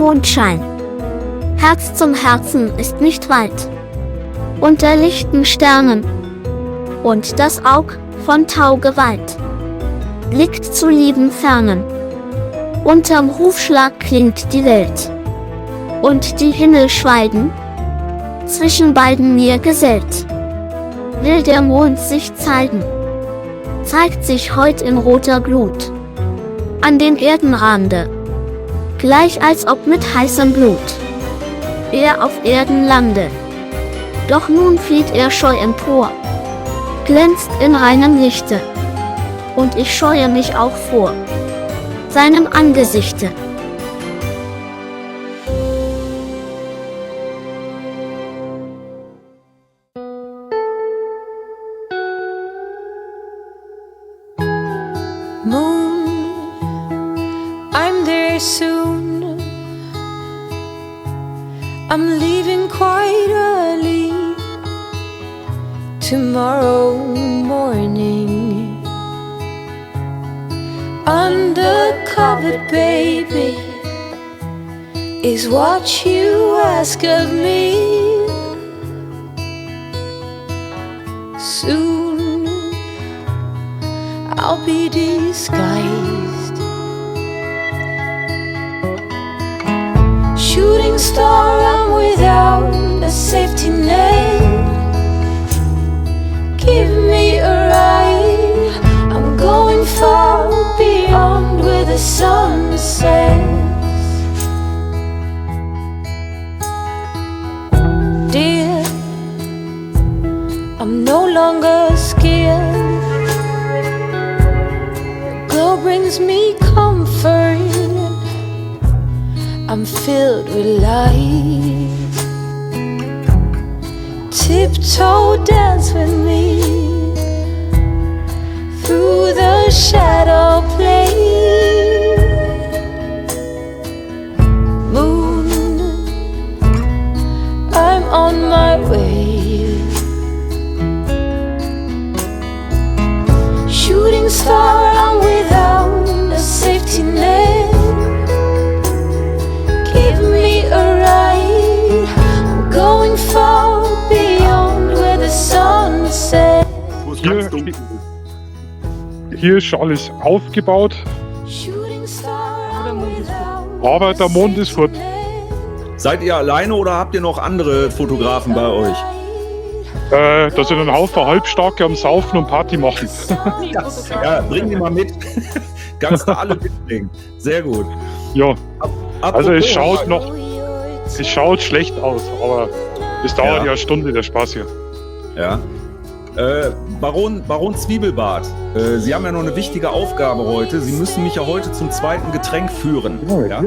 Mondschein. Herz zum Herzen ist nicht weit. Unter lichten Sternen. Und das Aug von Tau geweiht blickt zu lieben Fernen. Unterm Hufschlag klingt die Welt. Und die Himmel schweigen. Zwischen beiden mir gesellt. Will der Mond sich zeigen. Zeigt sich heut in roter Glut. An den Erdenrande. Gleich als ob mit heißem Blut er auf Erden lande. Doch nun flieht er scheu empor. Glänzt in reinem Lichte. Und ich scheue mich auch vor seinem Angesichte. Moon, I'm there soon. I'm leaving quite early tomorrow morning. Undercovered, baby, is what you ask of me. Soon I'll be disguised. Shooting star, I'm without a safety net. Give me a ride. I'm going far beyond where the sun sets. Dear, I'm no longer scared. Glow brings me comfort. I'm filled with light. Tiptoe dance with me through the shadow play. Moon, I'm on my way. Shooting star, I'm without a safety net. Give me a ride. I'm going far beyond where the sun sets. Hier ist alles aufgebaut, aber der Mond ist fort. Seid ihr alleine oder habt ihr noch andere Fotografen bei euch? Da sind ein Haufen Halbstarke am Saufen und Party machen. Ja, bring die mal mit. Kannst du alle mitbringen. Sehr gut. Ja, also es schaut schlecht aus, aber es dauert ja eine Stunde, der Spaß hier. Ja. Baron Zwiebelbart, Sie haben ja noch eine wichtige Aufgabe heute. Sie müssen mich ja heute zum zweiten Getränk führen. Ja?